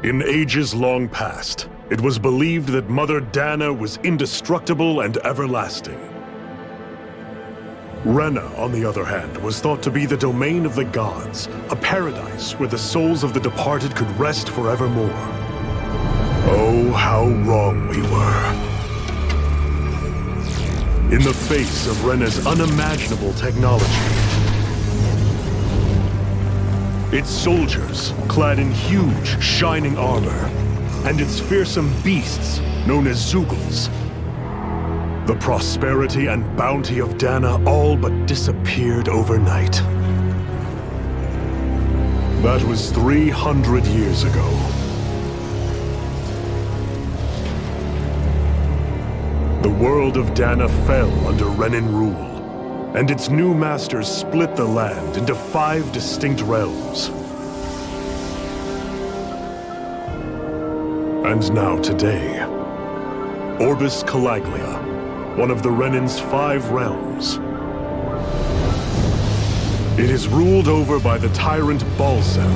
In ages long past, it was believed that Mother Dana was indestructible and everlasting. Rena, on the other hand, was thought to be the domain of the gods, a paradise where the souls of the departed could rest forevermore. Oh, how wrong we were. In the face of Rena's unimaginable technology, its soldiers, clad in huge, shining armor, and its fearsome beasts, known as Zeugles. The prosperity and bounty of Dana all but disappeared overnight. That was 300 years ago. The world of Dana fell under Renan rule. And its new masters split the land into 5 distinct realms. And now today, Orbis Calaglia, one of the Renan's 5 realms. It is ruled over by the tyrant Balsef,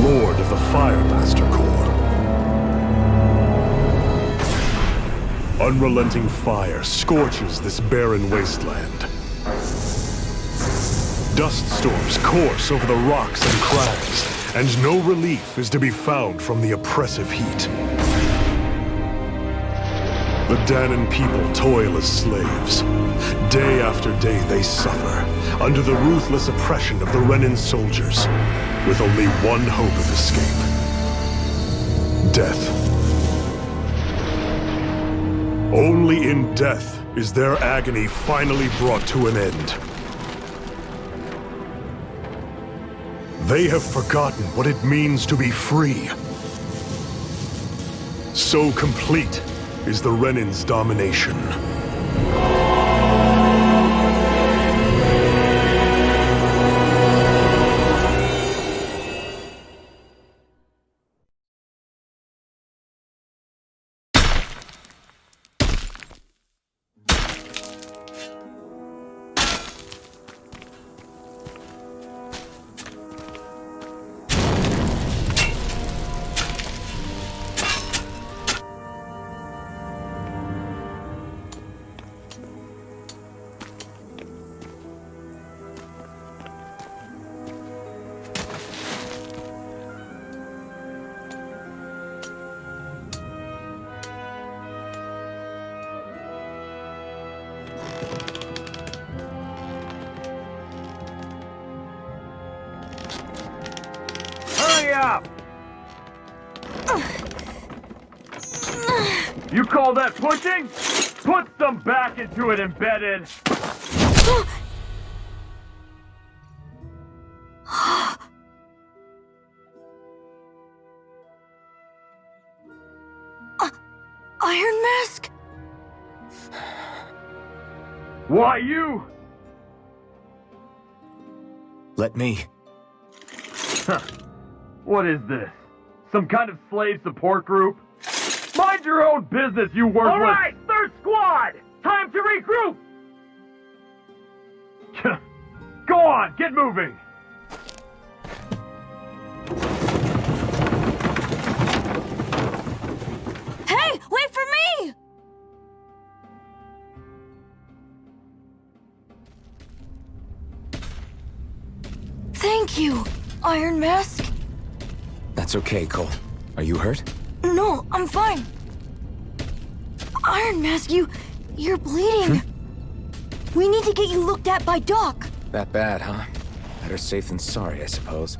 Lord of the Firemaster Corps. Unrelenting fire scorches this barren wasteland. Dust storms course over the rocks and crags, and no relief is to be found from the oppressive heat. The Danan people toil as slaves. Day after day they suffer, under the ruthless oppression of the Renan soldiers, with only one hope of escape. Death. Only in death is their agony finally brought to an end. They have forgotten what it means to be free. So complete is the Renan's domination. Up! You call that pushing? Put some back into it, embedded! Iron Mask? Why you? Let me. Huh. What is this? Some kind of slave support group? Mind your own business, you worthless— All right, third squad! Time to regroup! Go on, get moving! Hey, wait for me! Thank you, Iron Mask. That's okay, Cole. Are you hurt? No, I'm fine. Iron Mask, you're bleeding. We need to get you looked at by Doc. That bad, huh? Better safe than sorry, I suppose.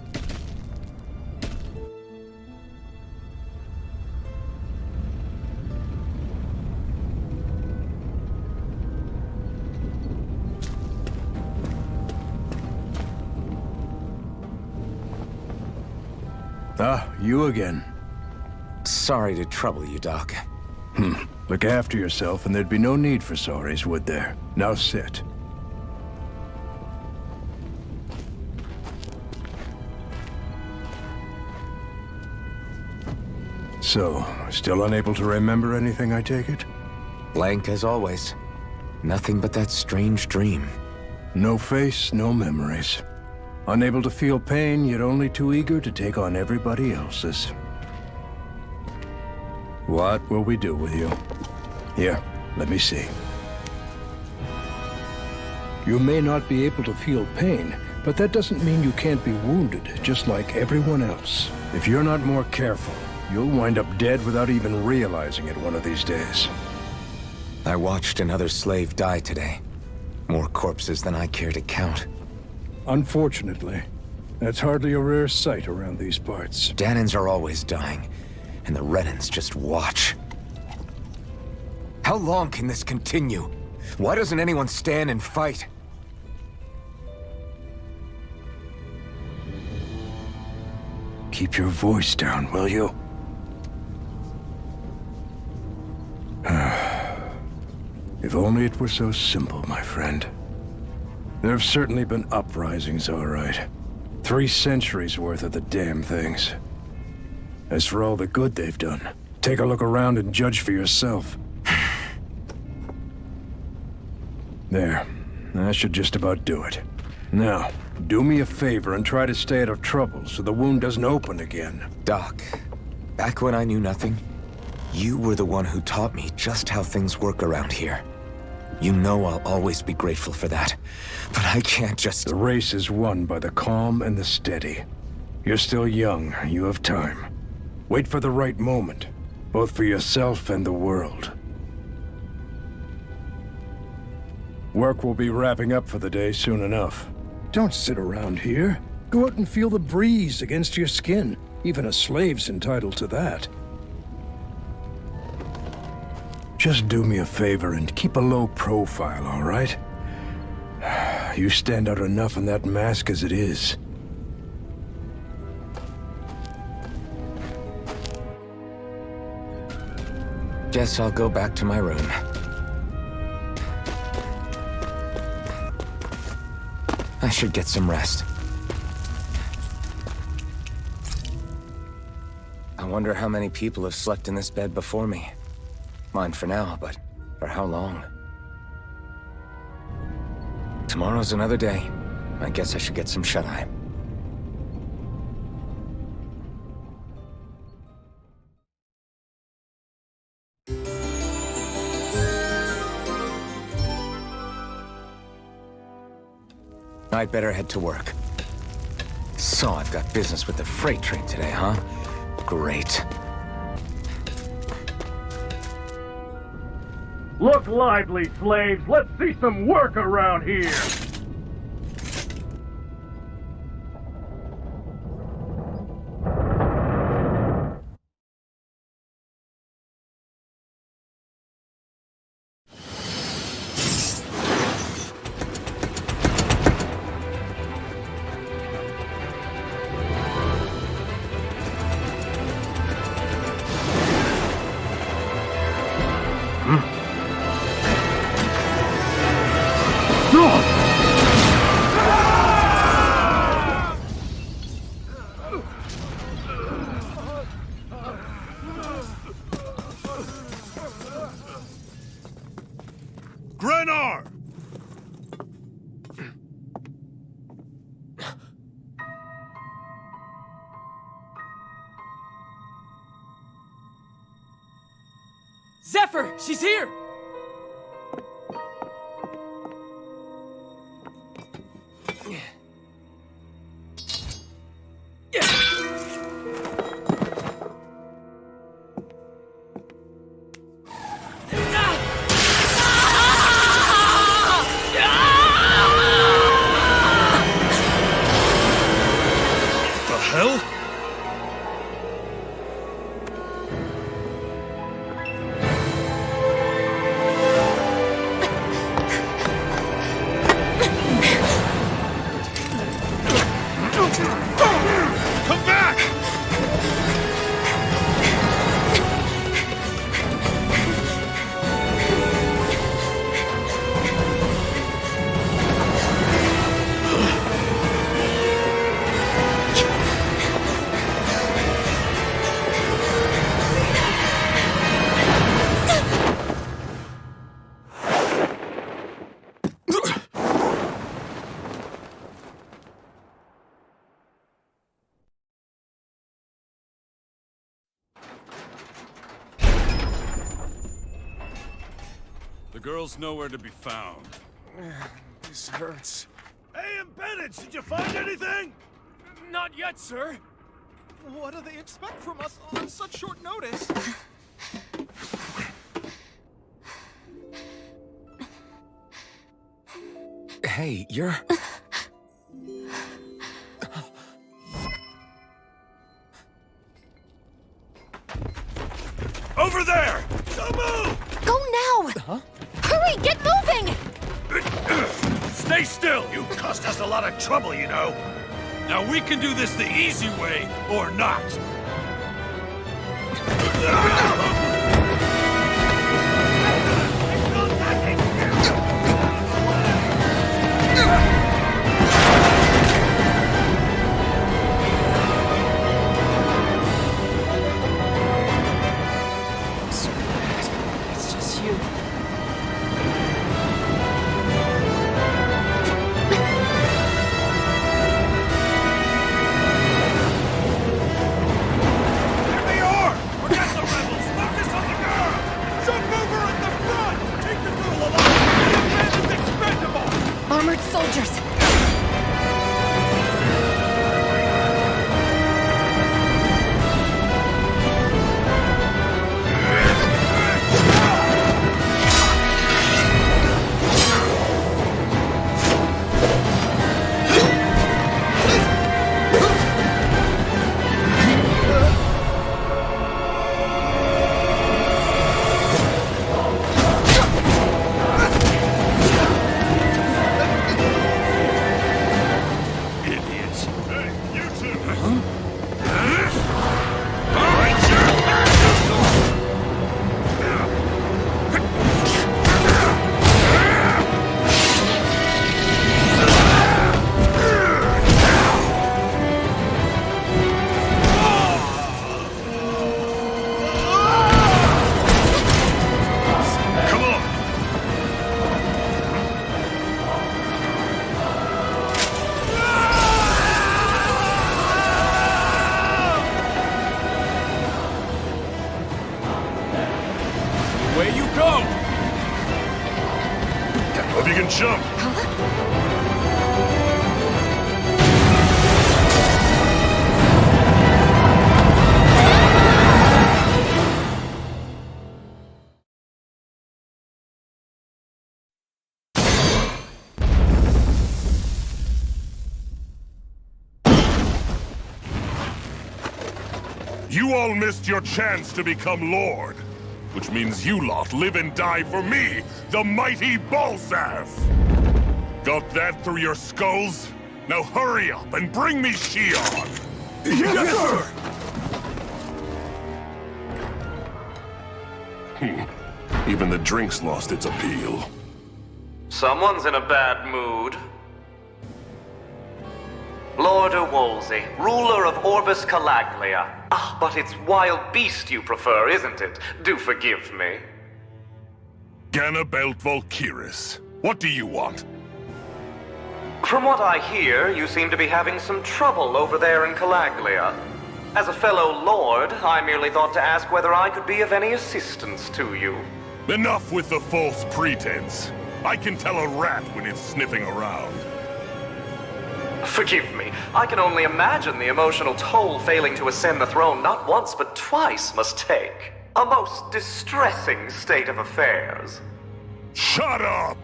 Ah, you again. Sorry to trouble you, Doc. Look after yourself and there'd be no need for sorries, would there? Now sit. So, still unable to remember anything, I take it? Blank as always. Nothing but that strange dream. No face, no memories. Unable to feel pain, yet only too eager to take on everybody else's. What will we do with you? Here, let me see. You may not be able to feel pain, but that doesn't mean you can't be wounded, just like everyone else. If you're not more careful, you'll wind up dead without even realizing it one of these days. I watched another slave die today. More corpses than I care to count. Unfortunately, that's hardly a rare sight around these parts. Danans are always dying, and the Renans just watch. How long can this continue? Why doesn't anyone stand and fight? Keep your voice down, will you? If only it were so simple, my friend. There have certainly been uprisings, all right. 3 centuries worth of the damn things. As for all the good they've done, take a look around and judge for yourself. There. That should just about do it. Now, do me a favor and try to stay out of trouble so the wound doesn't open again. Doc, back when I knew nothing, you were the one who taught me just how things work around here. You know I'll always be grateful for that, but I can't just... The race is won by the calm and the steady. You're still young, you have time. Wait for the right moment, both for yourself and the world. Work will be wrapping up for the day soon enough. Don't sit around here. Go out and feel the breeze against your skin. Even a slave's entitled to that. Just do me a favor and keep a low profile, all right? You stand out enough in that mask as it is. Guess I'll go back to my room. I should get some rest. I wonder how many people have slept in this bed before me. Mine for now, but for how long? Tomorrow's another day. I guess I should get some shut-eye. I'd better head to work. So I've got business with the freight train today, huh? Great. Look lively, slaves! Let's see some work around here! Grenar! Zephyr! She's here! The hell? Come back! The girl's nowhere to be found. This hurts. Hey, Bennett, did you find anything? Not yet, sir. What do they expect from us on such short notice? Hey, you're... Over there! Don't move! Go now! Huh? Hurry, get moving! Stay still! You caused us a lot of trouble, you know. Now we can do this the easy way, or not. It's just you. Armored soldiers! Hope you can jump. You all missed your chance to become Lord. Which means you lot live and die for me, the mighty Balsath! Got that through your skulls? Now hurry up and bring me Shion! Yes, sir! Even the drink's lost its appeal. Someone's in a bad mood. Lord Wolsey, ruler of Orbis Calaglia. Ah, but it's wild beast you prefer, isn't it? Do forgive me. Ganabelt Valkyris, what do you want? From what I hear, you seem to be having some trouble over there in Calaglia. As a fellow lord, I merely thought to ask whether I could be of any assistance to you. Enough with the false pretense. I can tell a rat when it's sniffing around. Forgive me, I can only imagine the emotional toll failing to ascend the throne not once but twice must take. A most distressing state of affairs. Shut up!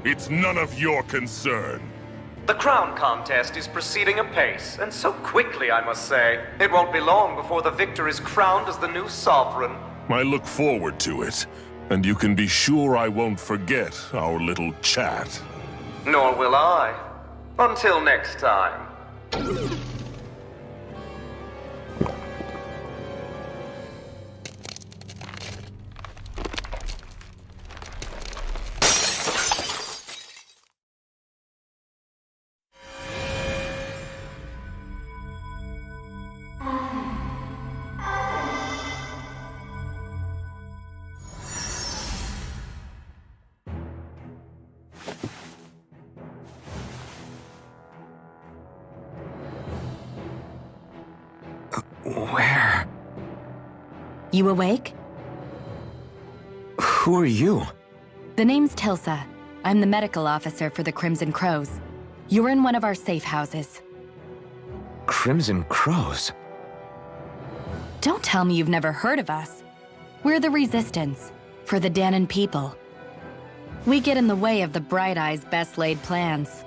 It's none of your concern. The crown contest is proceeding apace, and so quickly, I must say. It won't be long before the victor is crowned as the new sovereign. I look forward to it, and you can be sure I won't forget our little chat. Nor will I. Until next time. Where? You awake? Who are you? The name's Tilsa. I'm the medical officer for the Crimson Crows. You're in one of our safe houses. Crimson Crows? Don't tell me you've never heard of us. We're the Resistance, for the Danon people. We get in the way of the Bright Eye's best-laid plans.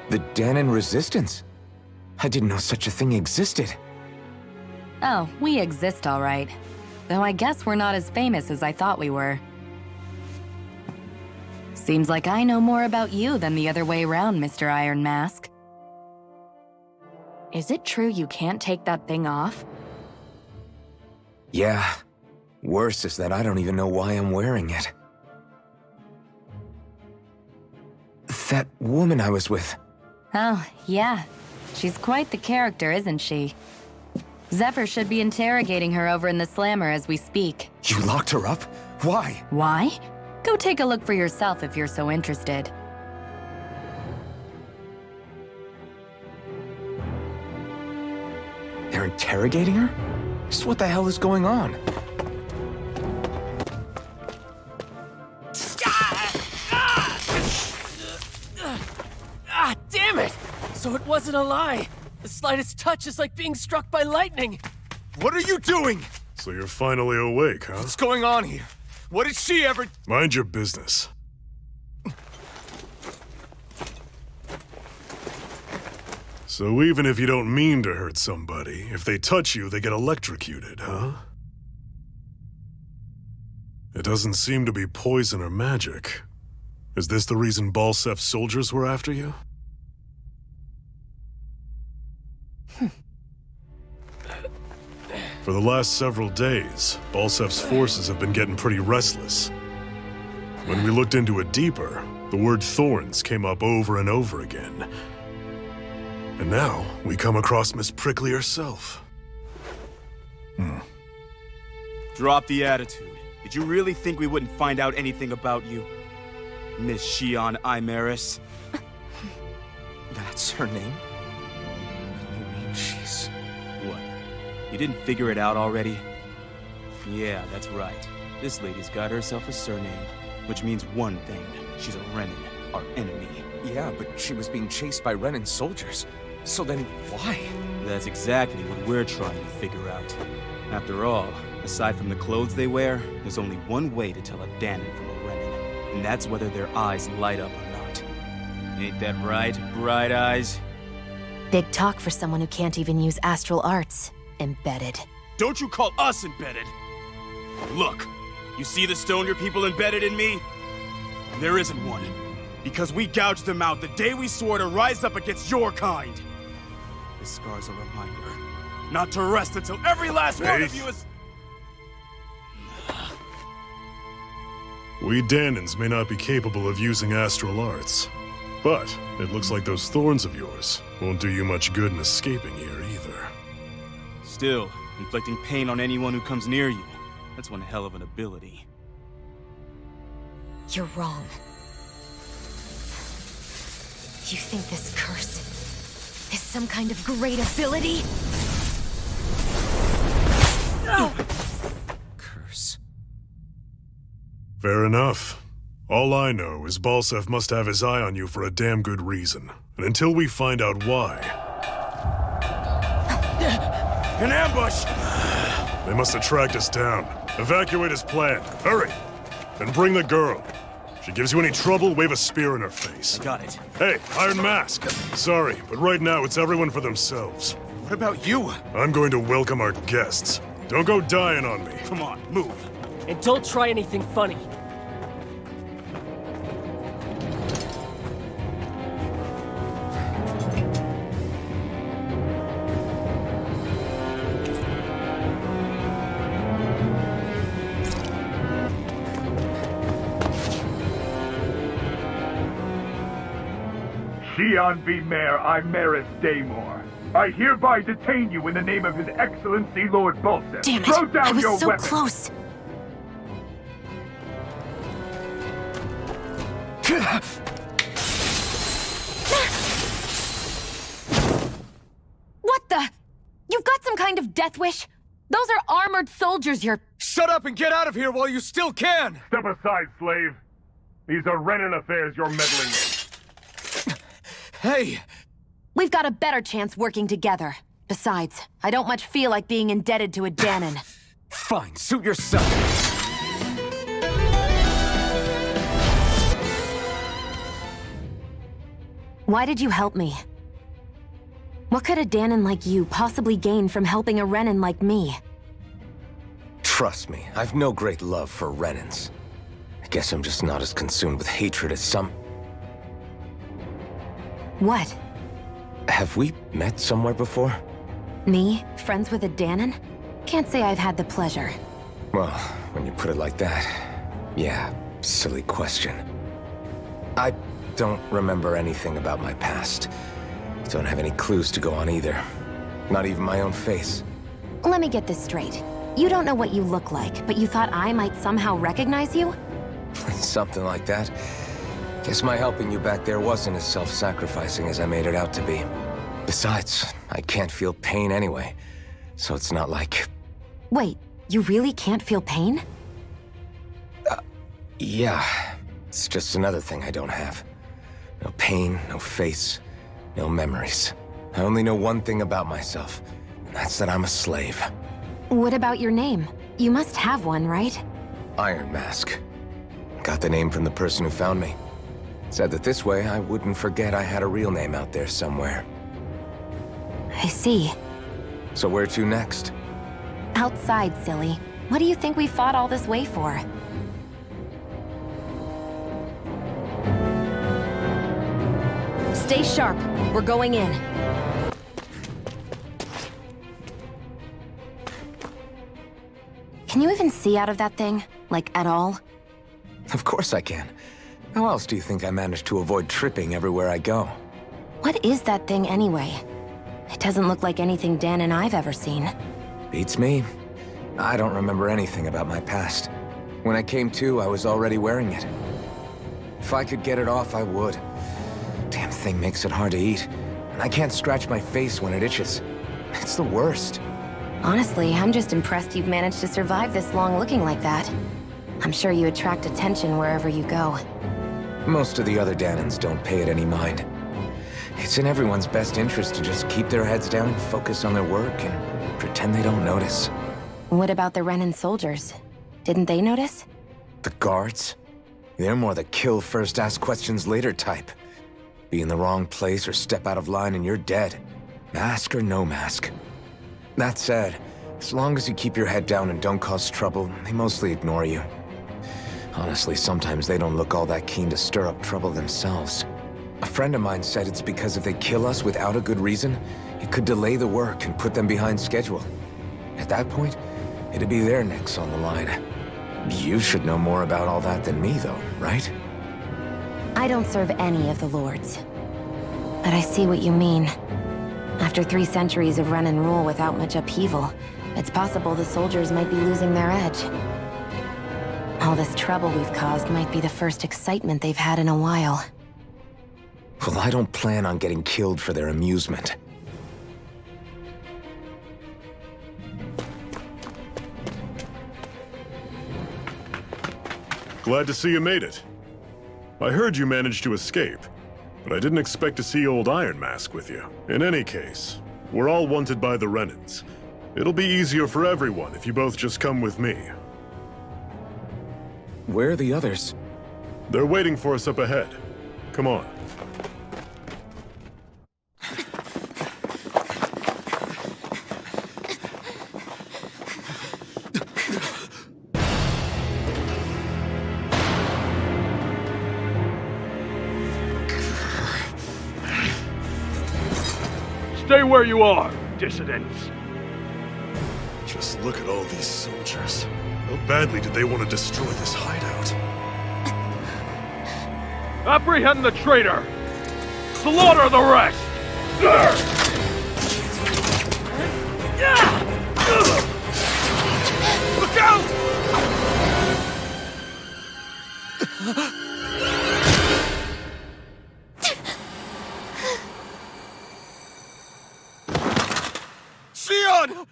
The Danon Resistance? I didn't know such a thing existed. Oh, we exist all right. Though I guess we're not as famous as I thought we were. Seems like I know more about you than the other way around, Mr. Iron Mask. Is it true you can't take that thing off? Yeah. Worse is that I don't even know why I'm wearing it. That woman I was with. Oh, yeah. She's quite the character, isn't she? Zephyr should be interrogating her over in the Slammer as we speak. You locked her up? Why? Why? Go take a look for yourself if you're so interested. They're interrogating her? Just what the hell is going on? Ah, damn it! So it wasn't a lie. The slightest touch is like being struck by lightning. What are you doing? So you're finally awake, huh? What's going on here? What did she ever... Mind your business. So even if you don't mean to hurt somebody, if they touch you, they get electrocuted, huh? It doesn't seem to be poison or magic. Is this the reason Balsef's soldiers were after you? For the last several days, Balsef's forces have been getting pretty restless. When we looked into it deeper, the word thorns came up over and over again. And now, we come across Miss Prickly herself. Drop the attitude. Did you really think we wouldn't find out anything about you? Miss Shion Imaris? That's her name? You mean she's... What? You didn't figure it out already? Yeah, that's right. This lady's got herself a surname, which means one thing. She's a Renin, our enemy. Yeah, but she was being chased by Renin soldiers. So then, why? That's exactly what we're trying to figure out. After all, aside from the clothes they wear, there's only one way to tell a Danon from a Renin, and that's whether their eyes light up or not. Ain't that right, Bright Eyes? Big talk for someone who can't even use astral arts. Embedded. Don't you call us embedded! Look, you see the stone your people embedded in me? There isn't one. Because we gouged them out the day we swore to rise up against your kind. This scar's a reminder, not to rest until every last one of you is... We Danons may not be capable of using astral arts, but it looks like those thorns of yours won't do you much good in escaping here either. Still, inflicting pain on anyone who comes near you, that's one hell of an ability. You're wrong. You think this curse is some kind of great ability? Curse. Fair enough. All I know is Balsef must have his eye on you for a damn good reason. And until we find out why... An ambush! They must have tracked us down. Evacuate as planned. Hurry! And bring the girl. She gives you any trouble, wave a spear in her face. I got it. Hey, Iron Mask. Sorry, but right now it's everyone for themselves. What about you? I'm going to welcome our guests. Don't go dying on me. Come on, move. And don't try anything funny. Shion V. Mayor Imaris Daymore. I hereby detain you in the name of His Excellency Lord Balsef. Damn it! Throw down I was your so weapon. close. What the? You've got some kind of death wish? Those are armored soldiers you're... Shut up and get out of here while you still can! Step aside, slave. These are Renan affairs you're meddling in. Hey! We've got a better chance working together. Besides, I don't much feel like being indebted to a Danon. Fine, suit yourself. Why did you help me? What could a Danon like you possibly gain from helping a Renan like me? Trust me, I've no great love for Renans. I guess I'm just not as consumed with hatred as some... What? Have we met somewhere before? Me? Friends with a Danon? Can't say I've had the pleasure. Well, when you put it like that, yeah, silly question. I don't remember anything about my past. Don't have any clues to go on either. Not even my own face. Let me get this straight. You don't know what you look like, but you thought I might somehow recognize you? Something like that. Guess my helping you back there wasn't as self-sacrificing as I made it out to be. Besides, I can't feel pain anyway, so it's not like... Wait, you really can't feel pain? Yeah. It's just another thing I don't have. No pain, no face, no memories. I only know one thing about myself, and that's that I'm a slave. What about your name? You must have one, right? Iron Mask. Got the name from the person who found me. Said that this way I wouldn't forget I had a real name out there somewhere. I see. So where to next? Outside, silly. What do you think we fought all this way for? Stay sharp. We're going in. Can you even see out of that thing? Like, at all? Of course I can. How else do you think I managed to avoid tripping everywhere I go? What is that thing anyway? It doesn't look like anything Dan and I've ever seen. Beats me. I don't remember anything about my past. When I came to, I was already wearing it. If I could get it off, I would. Damn thing makes it hard to eat. And I can't scratch my face when it itches. It's the worst. Honestly, I'm just impressed you've managed to survive this long looking like that. I'm sure you attract attention wherever you go. Most of the other Danons don't pay it any mind. It's in everyone's best interest to just keep their heads down, focus on their work, and pretend they don't notice. What about the Renan soldiers? Didn't they notice? The guards? They're more the kill first, ask questions later type. Be in the wrong place or step out of line and you're dead. Mask or no mask. That said, as long as you keep your head down and don't cause trouble, they mostly ignore you. Honestly, sometimes they don't look all that keen to stir up trouble themselves. A friend of mine said it's because if they kill us without a good reason, it could delay the work and put them behind schedule. At that point, it'd be their necks on the line. You should know more about all that than me, though, right? I don't serve any of the lords. But I see what you mean. After 3 centuries of Renan rule without much upheaval, it's possible the soldiers might be losing their edge. All this trouble we've caused might be the first excitement they've had in a while. Well, I don't plan on getting killed for their amusement. Glad to see you made it. I heard you managed to escape, but I didn't expect to see old Iron Mask with you. In any case, we're all wanted by the Renans. It'll be easier for everyone if you both just come with me. Where are the others? They're waiting for us up ahead. Come on. Stay where you are, dissidents. Just look at all these soldiers. How badly did they want to destroy this hideout? Apprehend the traitor! Slaughter the rest! Look out! Sion!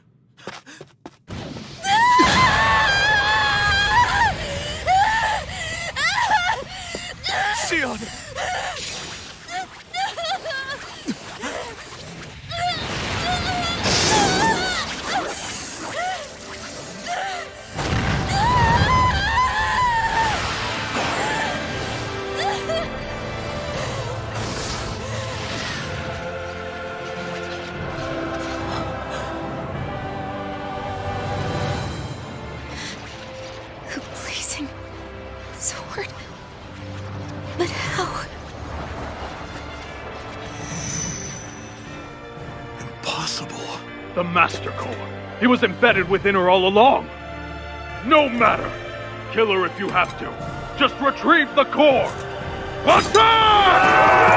possible? The Master Core. He was embedded within her all along. No matter. Kill her if you have to. Just retrieve the core. Attack!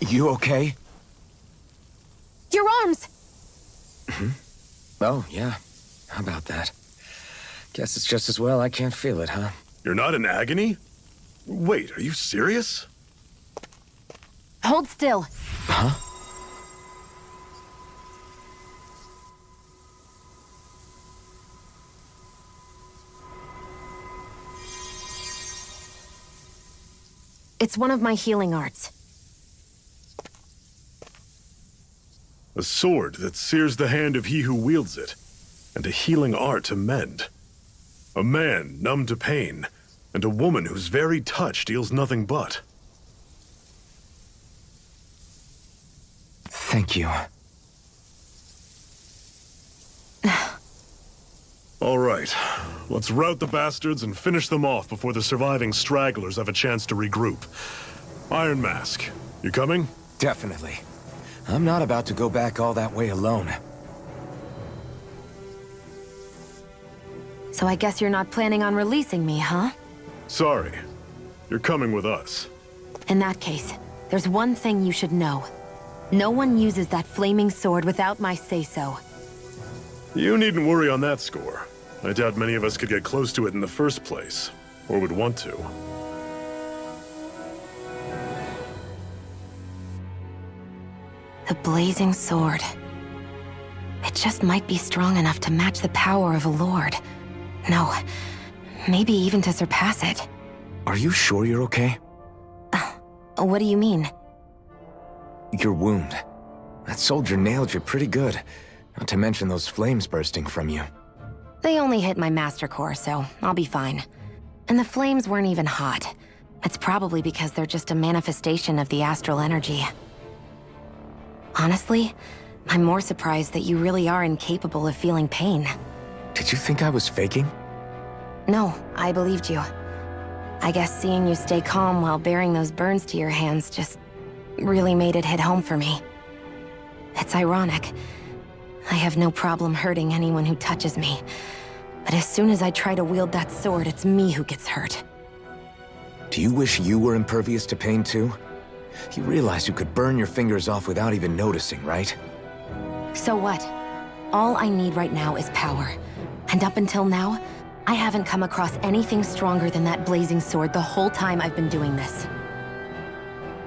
You okay? Your arms! Oh, yeah. How about that? Guess it's just as well I can't feel it, huh? You're not in agony? Wait, are you serious? Hold still. Huh? It's one of my healing arts. A sword that sears the hand of he who wields it, and a healing art to mend. A man numb to pain, and a woman whose very touch deals nothing but. Thank you. All right, let's rout the bastards and finish them off before the surviving stragglers have a chance to regroup. Iron Mask, you coming? Definitely. I'm not about to go back all that way alone. So I guess you're not planning on releasing me, huh? Sorry. You're coming with us. In that case, there's one thing you should know. No one uses that flaming sword without my say-so. You needn't worry on that score. I doubt many of us could get close to it in the first place, or would want to. The blazing sword. It just might be strong enough to match the power of a lord. No, maybe even to surpass it. Are you sure you're okay? What do you mean? Your wound. That soldier nailed you pretty good. Not to mention those flames bursting from you. They only hit my master core, so I'll be fine. And the flames weren't even hot. It's probably because they're just a manifestation of the astral energy. Honestly, I'm more surprised that you really are incapable of feeling pain. Did you think I was faking? No, I believed you. I guess seeing you stay calm while bearing those burns to your hands just really made it hit home for me. It's ironic. I have no problem hurting anyone who touches me. But as soon as I try to wield that sword, it's me who gets hurt. Do you wish you were impervious to pain too? You realize you could burn your fingers off without even noticing, right? So what? All I need right now is power. And up until now, I haven't come across anything stronger than that blazing sword the whole time I've been doing this.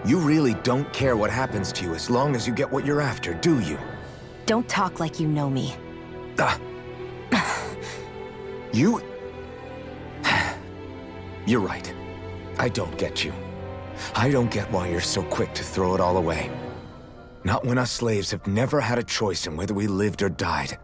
You really don't care what happens to you as long as you get what you're after, do you? Don't talk like you know me. You... You're right. I don't get you. I don't get why you're so quick to throw it all away. Not when us slaves have never had a choice in whether we lived or died.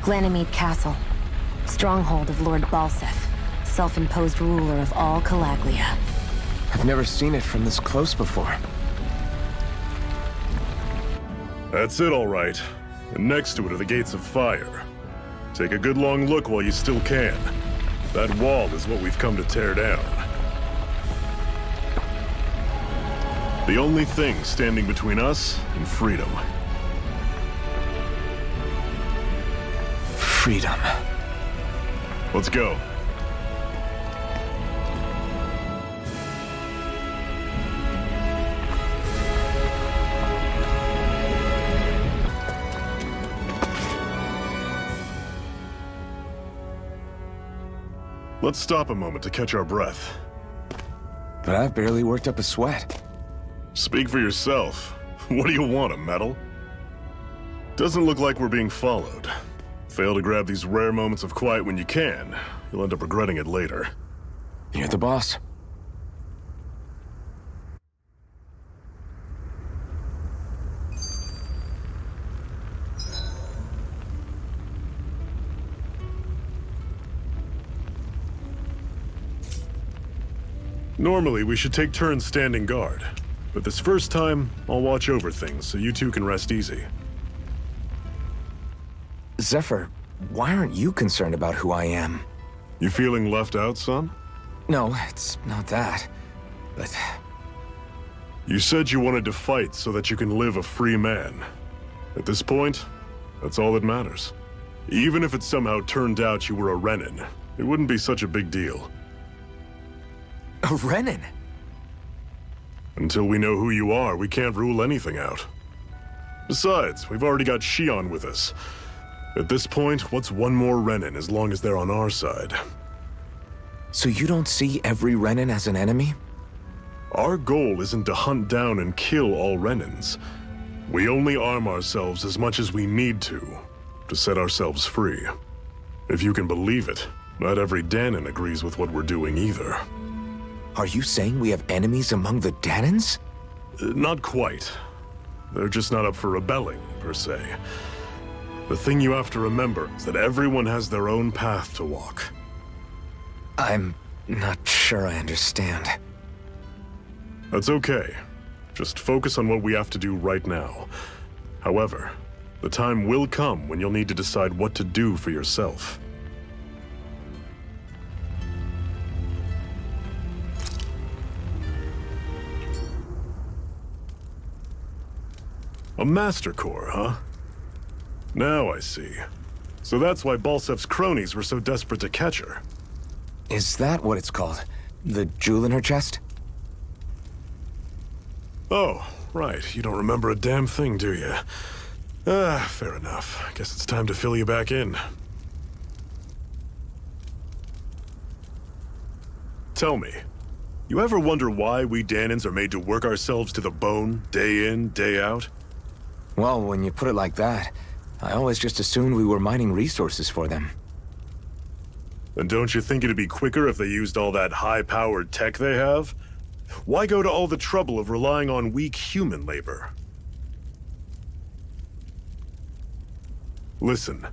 Ganymede Castle, stronghold of Lord Balsef, self-imposed ruler of all Calaglia. I've never seen it from this close before. That's it, all right. And next to it are the gates of fire. Take a good long look while you still can. That wall is what we've come to tear down. The only thing standing between us and freedom. Freedom. Let's go. Let's stop a moment to catch our breath. But I've barely worked up a sweat. Speak for yourself. What do you want, a medal? Doesn't look like we're being followed. Fail to grab these rare moments of quiet when you can, you'll end up regretting it later. You're the boss. Normally, we should take turns standing guard. But this first time, I'll watch over things so you two can rest easy. Zephyr, why aren't you concerned about who I am? You feeling left out, son? No, it's not that. But You said you wanted to fight so that you can live a free man. At this point, that's all that matters. Even if it somehow turned out you were a Renin, it wouldn't be such a big deal. a Renin? Until we know who you are, we can't rule anything out. Besides, we've already got Shion with us. At this point, what's one more Renin as long as they're on our side? So you don't see every Renin as an enemy? Our goal isn't to hunt down and kill all Renins. We only arm ourselves as much as we need to set ourselves free. If you can believe it, not every Danon agrees with what we're doing either. Are you saying we have enemies among the Danons? Not quite. They're just not up for rebelling, per se. The thing you have to remember is that everyone has their own path to walk. I'm not sure I understand. That's okay. Just focus on what we have to do right now. However, the time will come when you'll need to decide what to do for yourself. A Master Core, huh? Now I see. So that's why Balsef's cronies were so desperate to catch her. Is that what it's called? The jewel in her chest? Oh, right. You don't remember a damn thing, do you? Fair enough. Guess it's time to fill you back in. Tell me, you ever wonder why we Danons are made to work ourselves to the bone, day in, day out? Well, when you put it like that, I always just assumed we were mining resources for them. And don't you think it'd be quicker if they used all that high-powered tech they have? Why go to all the trouble of relying on weak human labor? Listen,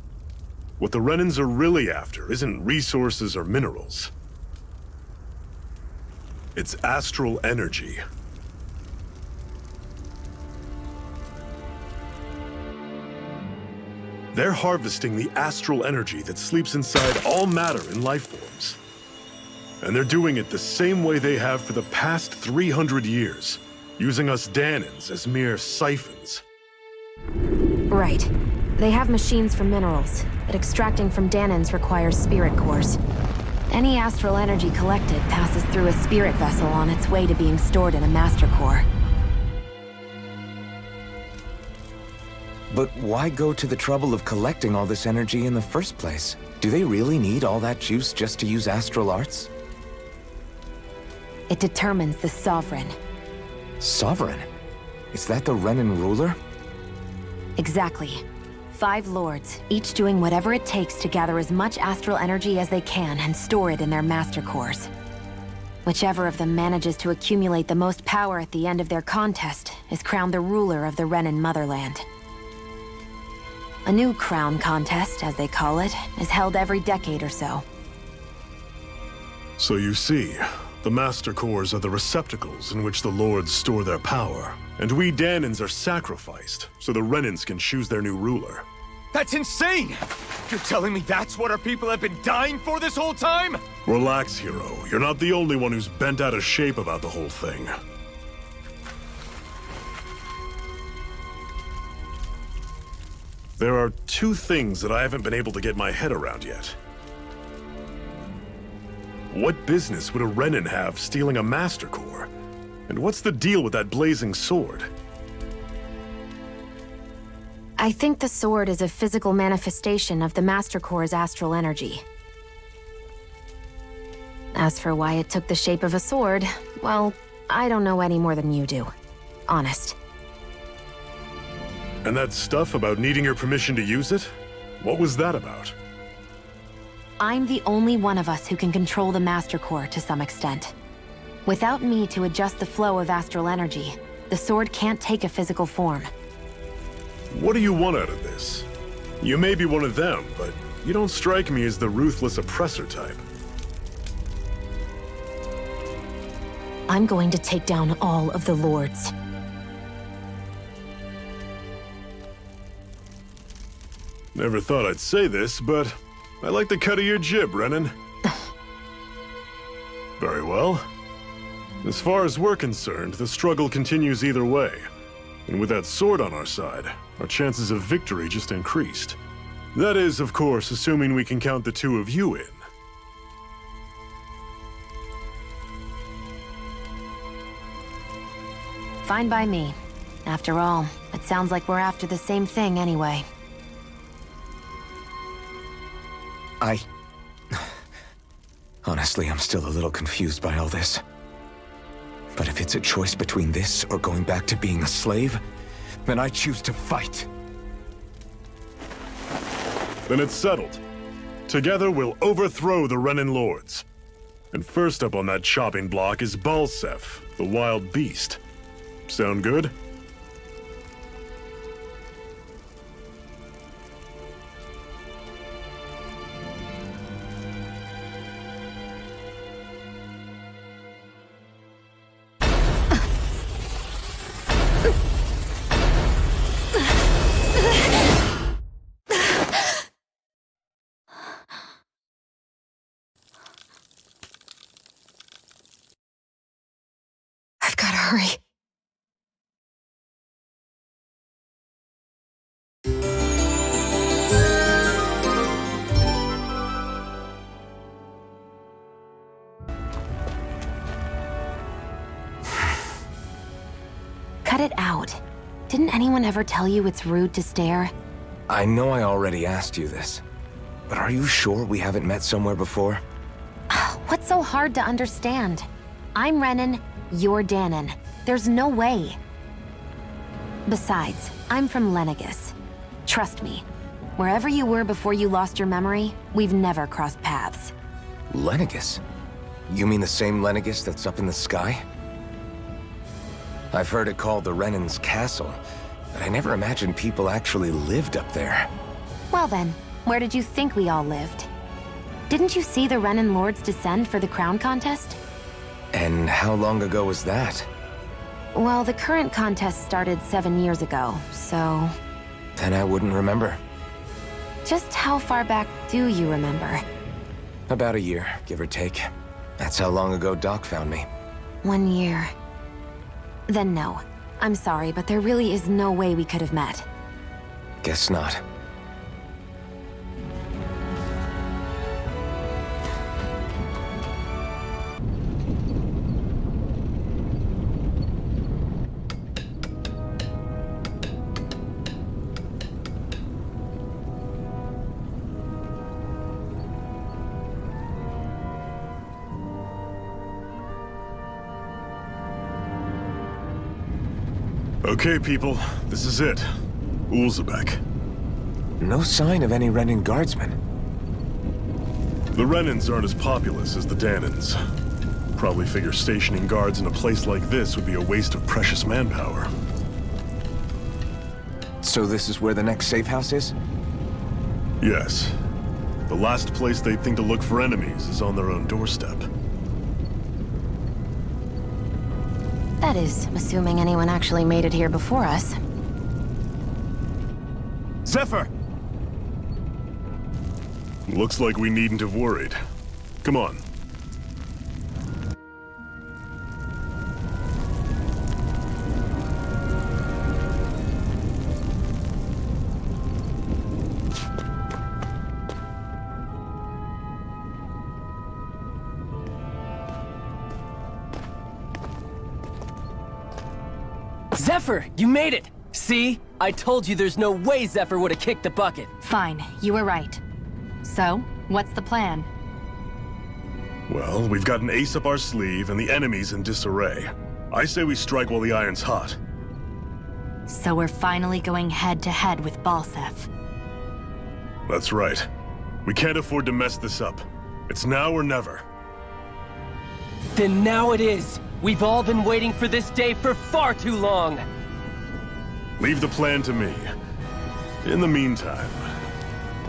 what the Renins are really after isn't resources or minerals. It's astral energy. They're harvesting the astral energy that sleeps inside all matter in life forms. And they're doing it the same way they have for the past 300 years, using us Danons as mere siphons. Right. They have machines for minerals, but extracting from Danons requires spirit cores. Any astral energy collected passes through a spirit vessel on its way to being stored in a master core. But why go to the trouble of collecting all this energy in the first place? Do they really need all that juice just to use astral arts? It determines the Sovereign. Sovereign? Is that the Renin ruler? Exactly. 5 lords, each doing whatever it takes to gather as much astral energy as they can and store it in their master cores. Whichever of them manages to accumulate the most power at the end of their contest is crowned the ruler of the Renin motherland. A new crown contest, as they call it, is held every decade or so. So you see, the Master Cores are the receptacles in which the Lords store their power. And we Danans are sacrificed, so the Renans can choose their new ruler. That's insane! You're telling me that's what our people have been dying for this whole time? Relax, hero. You're not the only one who's bent out of shape about the whole thing. There are two things that I haven't been able to get my head around yet. What business would a Renan have stealing a Master Core? And what's the deal with that blazing sword? I think the sword is a physical manifestation of the Master Core's astral energy. As for why it took the shape of a sword, well, I don't know any more than you do. Honest. And that stuff about needing your permission to use it? What was that about? I'm the only one of us who can control the Master Core to some extent. Without me to adjust the flow of astral energy, the sword can't take a physical form. What do you want out of this? You may be one of them, but you don't strike me as the ruthless oppressor type. I'm going to take down all of the Lords. Never thought I'd say this, but I like the cut of your jib, Renan. Very well. As far as we're concerned, the struggle continues either way. And with that sword on our side, our chances of victory just increased. That is, of course, assuming we can count the two of you in. Fine by me. After all, it sounds like we're after the same thing anyway. Honestly, I'm still a little confused by all this. But if it's a choice between this or going back to being a slave, then I choose to fight. Then it's settled. Together we'll overthrow the Renan Lords. And first up on that chopping block is Balsef, the wild beast. Sound good? I've gotta hurry. Cut it out. Didn't anyone ever tell you it's rude to stare? I know I already asked you this, but are you sure we haven't met somewhere before? What's so hard to understand? I'm Renan, you're Danon. There's no way. Besides, I'm from Lenegus. Trust me, wherever you were before you lost your memory, we've never crossed paths. Lenegus? You mean the same Lenegus that's up in the sky? I've heard it called the Renan's Castle, but I never imagined people actually lived up there. Well then, where did you think we all lived? Didn't you see the Renan Lords descend for the crown contest? And how long ago was that? Well, the current contest started 7 years ago, so... Then I wouldn't remember. Just how far back do you remember? About a year, give or take. That's how long ago Doc found me. 1 year. Then no. I'm sorry, but there really is no way we could have met. Guess not. Okay, people, this is it. Ulzebek. No sign of any Renan guardsmen. The Renans aren't as populous as the Danans. Probably figure stationing guards in a place like this would be a waste of precious manpower. So this is where the next safe house is? Yes. The last place they'd think to look for enemies is on their own doorstep. That That is, assuming anyone actually made it here before us. Zephyr! Looks like we needn't have worried. Come on. Zephyr, you made it! See? I told you there's no way Zephyr would have kicked the bucket. Fine, you were right. So, what's the plan? Well, we've got an ace up our sleeve and the enemy's in disarray. I say we strike while the iron's hot. So we're finally going head-to-head with Balseph. That's right. We can't afford to mess this up. It's now or never. Then now it is! We've all been waiting for this day for far too long! Leave the plan to me. In the meantime...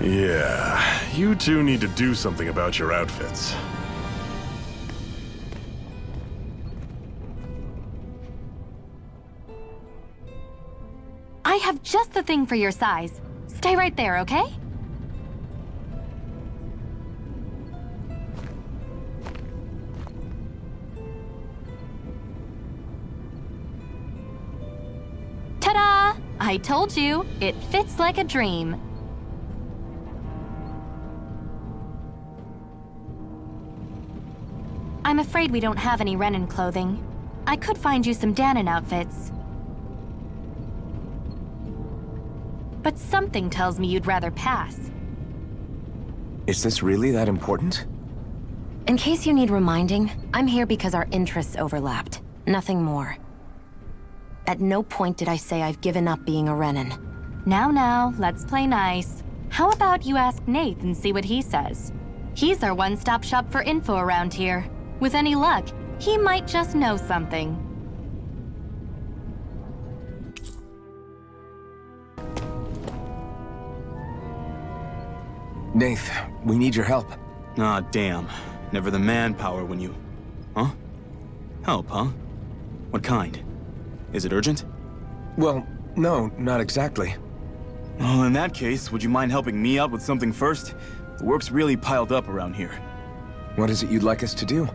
yeah, you two need to do something about your outfits. I have just the thing for your size. Stay right there, okay? Ta-da! I told you, it fits like a dream. I'm afraid we don't have any Renan clothing. I could find you some Danon outfits. But something tells me you'd rather pass. Is this really that important? In case you need reminding, I'm here because our interests overlapped. Nothing more. At no point did I say I've given up being a Renan. Now, let's play nice. How about you ask Nath and see what he says? He's our one-stop shop for info around here. With any luck, he might just know something. Nath, we need your help. Ah, damn. Never the manpower when you... Huh? Help, huh? What kind? Is it urgent? Well, no, not exactly. Well, in that case, would you mind helping me out with something first? The work's really piled up around here. What is it you'd like us to do?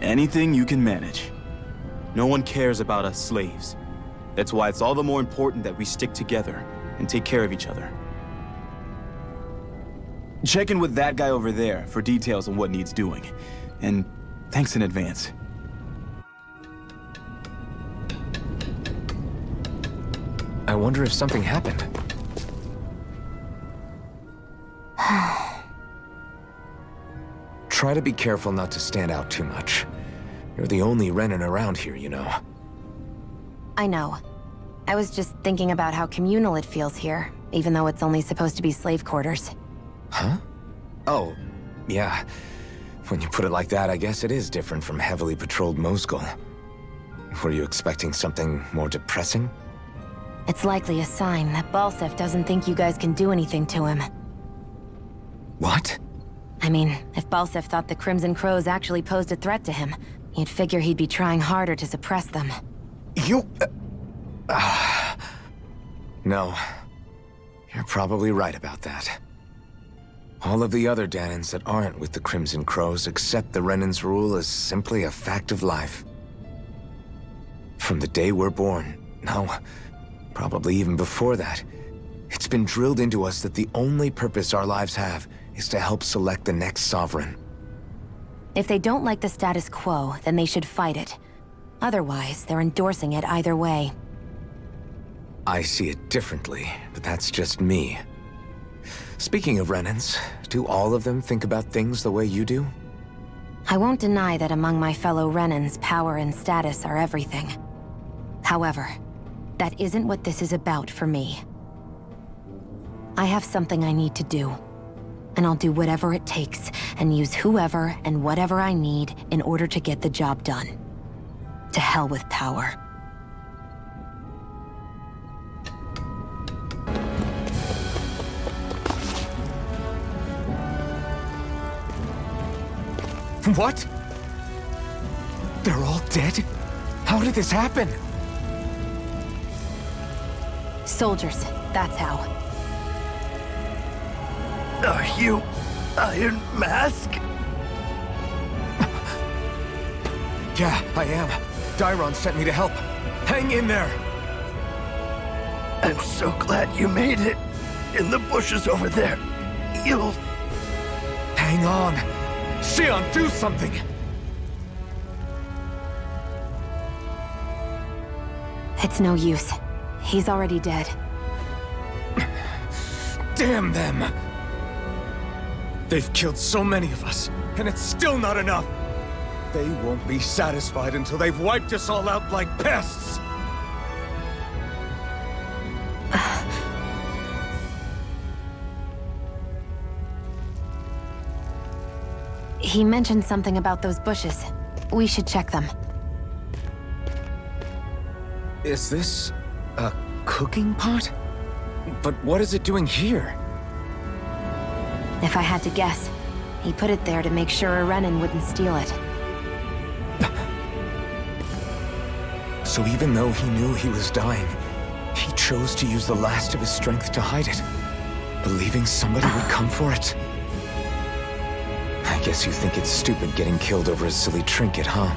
Anything you can manage. No one cares about us slaves. That's why it's all the more important that we stick together and take care of each other. Check in with that guy over there for details on what needs doing. And thanks in advance. I wonder if something happened. Try to be careful not to stand out too much. You're the only Renan around here, you know. I know. I was just thinking about how communal it feels here, even though it's only supposed to be slave quarters. Huh? Oh, yeah. When you put it like that, I guess it is different from heavily patrolled Mosgul. Were you expecting something more depressing? It's likely a sign that Balseph doesn't think you guys can do anything to him. What? I mean, if Balseph thought the Crimson Crows actually posed a threat to him, you'd figure he'd be trying harder to suppress them. You... No. You're probably right about that. All of the other Danons that aren't with the Crimson Crows accept the Renan's rule as simply a fact of life. From the day we're born, no, probably even before that, it's been drilled into us that the only purpose our lives have is to help select the next sovereign. If they don't like the status quo, then they should fight it. Otherwise, they're endorsing it either way. I see it differently, but that's just me. Speaking of Renans, do all of them think about things the way you do? I won't deny that among my fellow Renans, power and status are everything. However, that isn't what this is about for me. I have something I need to do, and I'll do whatever it takes and use whoever and whatever I need in order to get the job done. To hell with power. What? They're all dead? How did this happen? Soldiers, that's how. Are you Iron Mask? Yeah, I am. Dairon sent me to help. Hang in there! I'm so glad you made it. In the bushes over there. You'll... Hang on! Xion, do something! It's no use. He's already dead. Damn them! They've killed so many of us, and it's still not enough! They won't be satisfied until they've wiped us all out like pests! He mentioned something about those bushes. We should check them. Is this a cooking pot? But what is it doing here? If I had to guess, he put it there to make sure a Renan wouldn't steal it. So even though he knew he was dying, he chose to use the last of his strength to hide it, believing somebody would come for it. I guess you think it's stupid getting killed over a silly trinket, huh?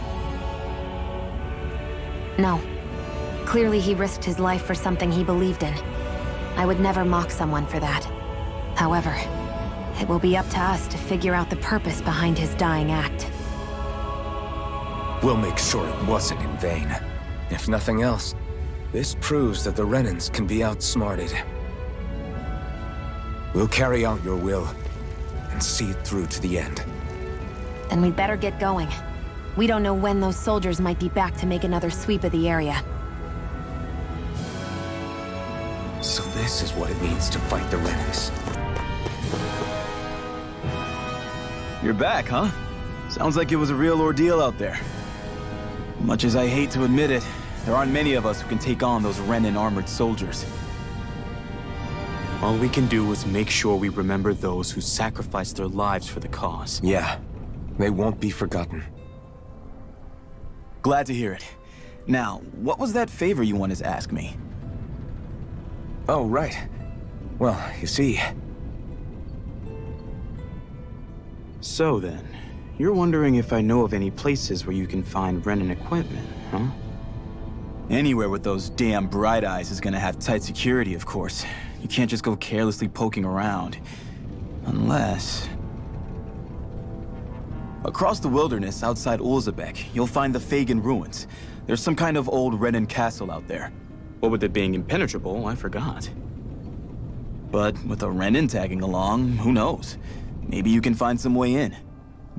No. Clearly he risked his life for something he believed in. I would never mock someone for that. However, it will be up to us to figure out the purpose behind his dying act. We'll make sure it wasn't in vain. If nothing else, this proves that the Renans can be outsmarted. We'll carry out your will, and see it through to the end. Then we'd better get going. We don't know when those soldiers might be back to make another sweep of the area. So this is what it means to fight the Renans. You're back, huh? Sounds like it was a real ordeal out there. Much as I hate to admit it, there aren't many of us who can take on those Renan armored soldiers. All we can do is make sure we remember those who sacrificed their lives for the cause. Yeah, they won't be forgotten. Glad to hear it. Now, what was that favor you wanted to ask me? Oh, right. Well, you see... So then, you're wondering if I know of any places where you can find Renan equipment, huh? Anywhere with those damn bright eyes is gonna have tight security, of course. You can't just go carelessly poking around. Unless... Across the wilderness outside Ulzebek, you'll find the Fagan ruins. There's some kind of old Renan castle out there. What with it being impenetrable, I forgot. But with a Renan tagging along, who knows? Maybe you can find some way in.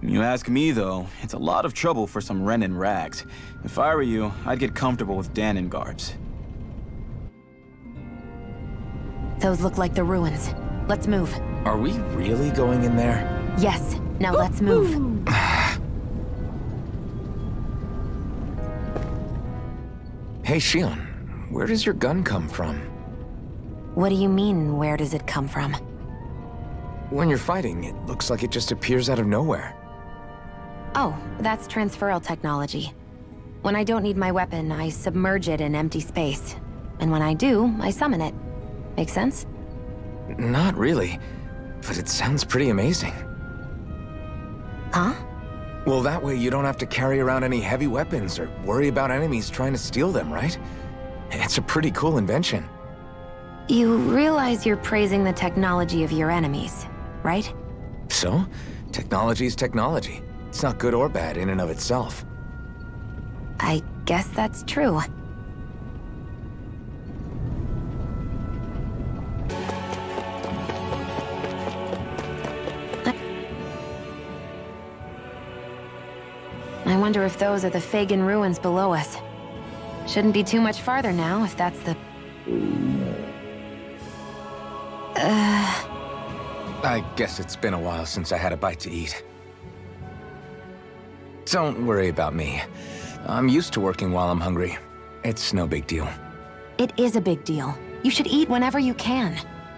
You ask me, though, it's a lot of trouble for some Renan rags. If I were you, I'd get comfortable with Danon garbs. Those look like the ruins. Let's move. Are we really going in there? Yes. Now let's move. Hey, Xion, where does your gun come from? What do you mean, where does it come from? When you're fighting, it looks like it just appears out of nowhere. Oh, that's transferal technology. When I don't need my weapon, I submerge it in empty space. And when I do, I summon it. Make sense? Not really, but it sounds pretty amazing. Huh? Well, that way you don't have to carry around any heavy weapons or worry about enemies trying to steal them, right? It's a pretty cool invention. You realize you're praising the technology of your enemies, right? So? Technology's technology. It's not good or bad in and of itself. I guess that's true. I wonder if those are the Fagan ruins below us. Shouldn't be too much farther now, if that's the... I guess it's been a while since I had a bite to eat. Don't worry about me. I'm used to working while I'm hungry. It's no big deal. It is a big deal. You should eat whenever you can.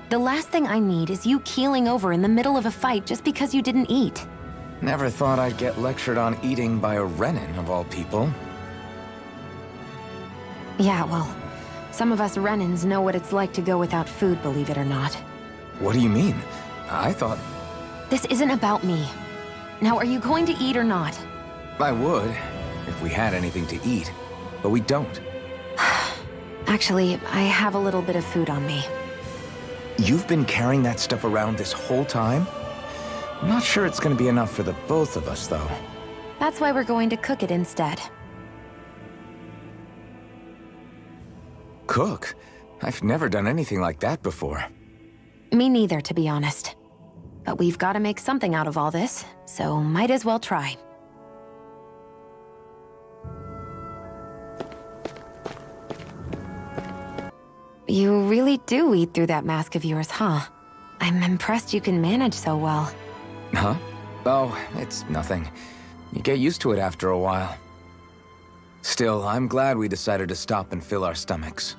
The last thing I need is you keeling over in the middle of a fight just because you didn't eat. Never thought I'd get lectured on eating by a Renan, of all people. Yeah, well, some of us Renans know what it's like to go without food, believe it or not. What do you mean? I thought... This isn't about me. Now, are you going to eat or not? I would, if we had anything to eat. But we don't. Actually, I have a little bit of food on me. You've been carrying that stuff around this whole time? I'm not sure it's gonna be enough for the both of us, though. That's why we're going to cook it instead. Cook? I've never done anything like that before. Me neither, to be honest. But we've got to make something out of all this, so might as well try. You really do eat through that mask of yours, huh? I'm impressed you can manage so well. Huh? Oh, it's nothing. You get used to it after a while. Still, I'm glad we decided to stop and fill our stomachs.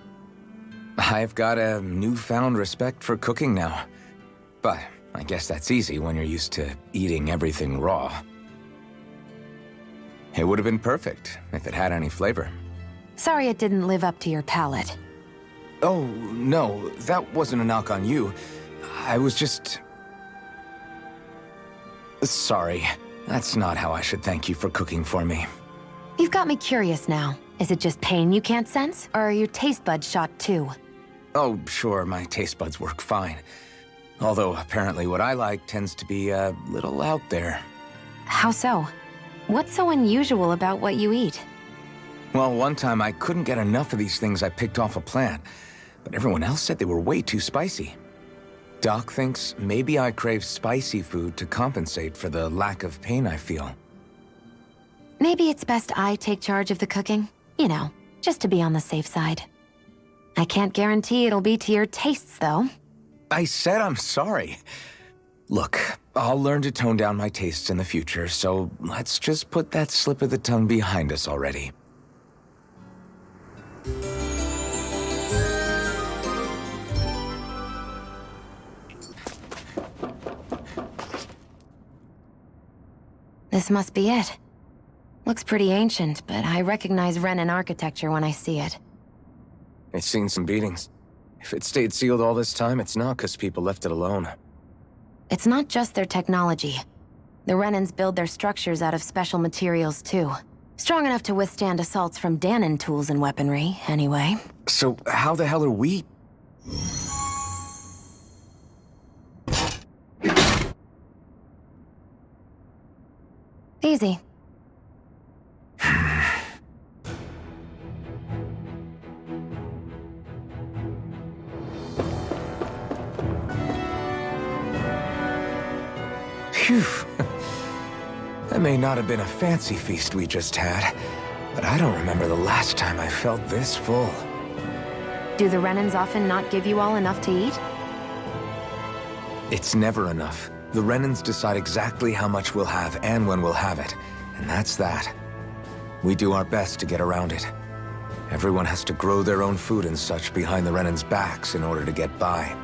I've got a newfound respect for cooking now. But I guess that's easy when you're used to eating everything raw. It would have been perfect if it had any flavor. Sorry it didn't live up to your palate. Oh, no, that wasn't a knock on you. I was just... Sorry. That's not how I should thank you for cooking for me. You've got me curious now. Is it just pain you can't sense, or are your taste buds shot too? Oh, sure, my taste buds work fine. Although, apparently what I like tends to be a little out there. How so? What's so unusual about what you eat? Well, one time I couldn't get enough of these things I picked off a plant, but everyone else said they were way too spicy. Doc thinks maybe I crave spicy food to compensate for the lack of pain I feel. Maybe it's best I take charge of the cooking. You know, just to be on the safe side. I can't guarantee it'll be to your tastes, though. I said I'm sorry. Look, I'll learn to tone down my tastes in the future, so let's just put that slip of the tongue behind us already. This must be it. Looks pretty ancient, but I recognize Renan architecture when I see it. It's seen some beatings. If it stayed sealed all this time, it's not because people left it alone. It's not just their technology. The Renans build their structures out of special materials, too. Strong enough to withstand assaults from Danon tools and weaponry, anyway. So how the hell are we... Easy. Phew. That may not have been a fancy feast we just had, but I don't remember the last time I felt this full. Do the Renans often not give you all enough to eat? It's never enough. The Renans decide exactly how much we'll have and when we'll have it, and that's that. We do our best to get around it. Everyone has to grow their own food and such behind the Renans' backs in order to get by.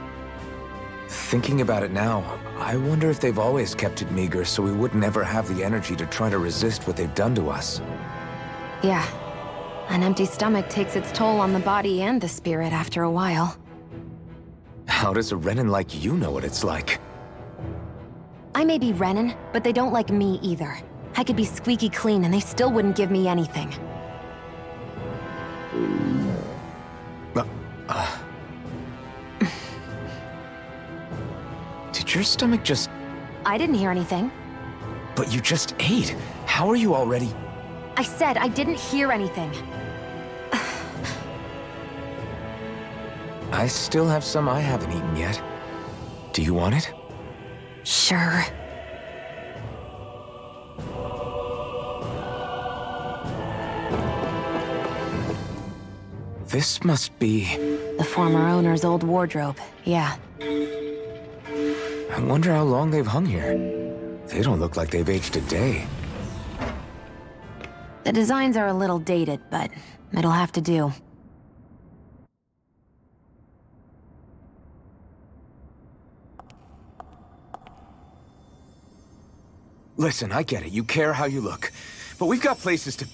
Thinking about it now, I wonder if they've always kept it meager so we would never have the energy to try to resist what they've done to us. Yeah. An empty stomach takes its toll on the body and the spirit after a while. How does a Renan like you know what it's like? I may be Renan, but they don't like me either. I could be squeaky clean and they still wouldn't give me anything. Did your stomach just... I didn't hear anything. But you just ate. How are you already... I said I didn't hear anything. I still have some I haven't eaten yet. Do you want it? Sure. This must be... the former owner's old wardrobe, yeah. I wonder how long they've hung here. They don't look like they've aged a day. The designs are a little dated, but it'll have to do. Listen, I get it. You care how you look. But we've got places to...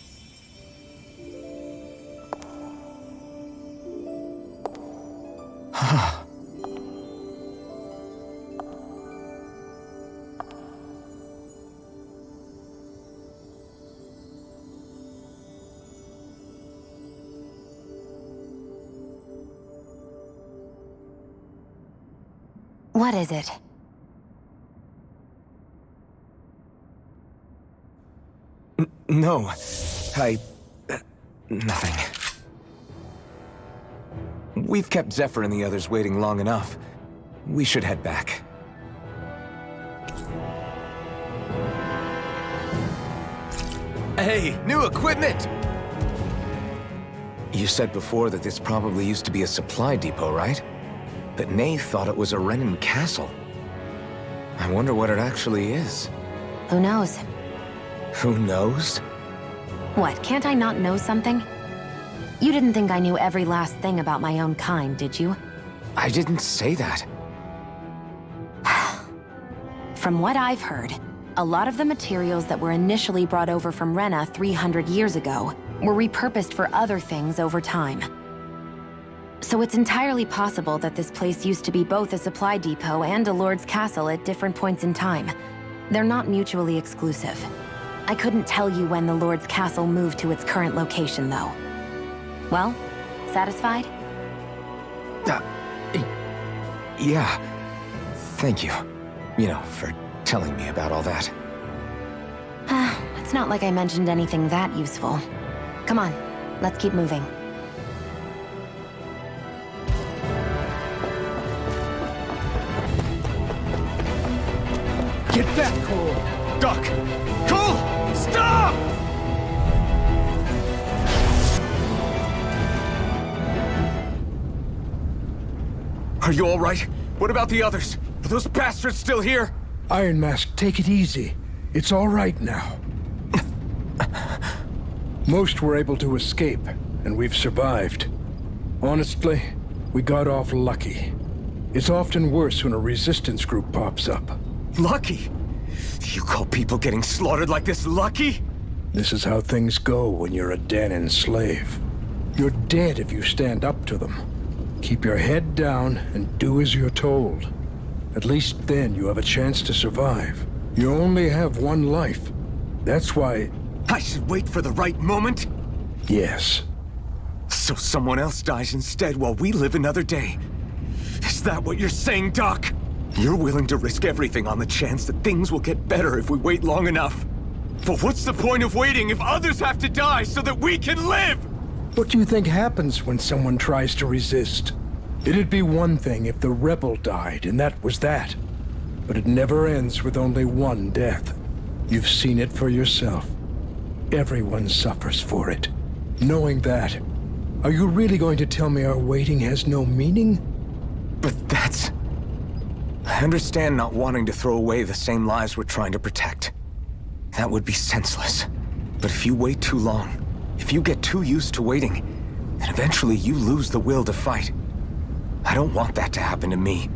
What is it? No. Nothing. We've kept Zephyr and the others waiting long enough. We should head back. Hey, new equipment! You said before that this probably used to be a supply depot, right? But Nate thought it was a Renan castle. I wonder what it actually is. Who knows? Who knows? What, can't I not know something? You didn't think I knew every last thing about my own kind, did you? I didn't say that. From what I've heard, a lot of the materials that were initially brought over from Rena 300 years ago were repurposed for other things over time. So it's entirely possible that this place used to be both a supply depot and a lord's castle at different points in time. They're not mutually exclusive. I couldn't tell you when the lord's castle moved to its current location, though. Well, satisfied? Yeah. Thank you. You know, for telling me about all that. It's not like I mentioned anything that useful. Come on, let's keep moving. Get back, Cole! Duck! Cole! Stop! Are you all right? What about the others? Are those bastards still here? Iron Mask, take it easy. It's all right now. Most were able to escape, and we've survived. Honestly, we got off lucky. It's often worse when a resistance group pops up. Lucky? You call people getting slaughtered like this lucky? This is how things go when you're a Danon slave. You're dead if you stand up to them. Keep your head down and do as you're told. At least then you have a chance to survive. You only have one life. That's why... I should wait for the right moment? Yes. So someone else dies instead while we live another day. Is that what you're saying, Doc? You're willing to risk everything on the chance that things will get better if we wait long enough. But what's the point of waiting if others have to die so that we can live? What do you think happens when someone tries to resist? It'd be one thing if the rebel died, and that was that. But it never ends with only one death. You've seen it for yourself. Everyone suffers for it. Knowing that, are you really going to tell me our waiting has no meaning? But that's... I understand not wanting to throw away the same lives we're trying to protect. That would be senseless. But if you wait too long, if you get too used to waiting, then eventually you lose the will to fight. I don't want that to happen to me.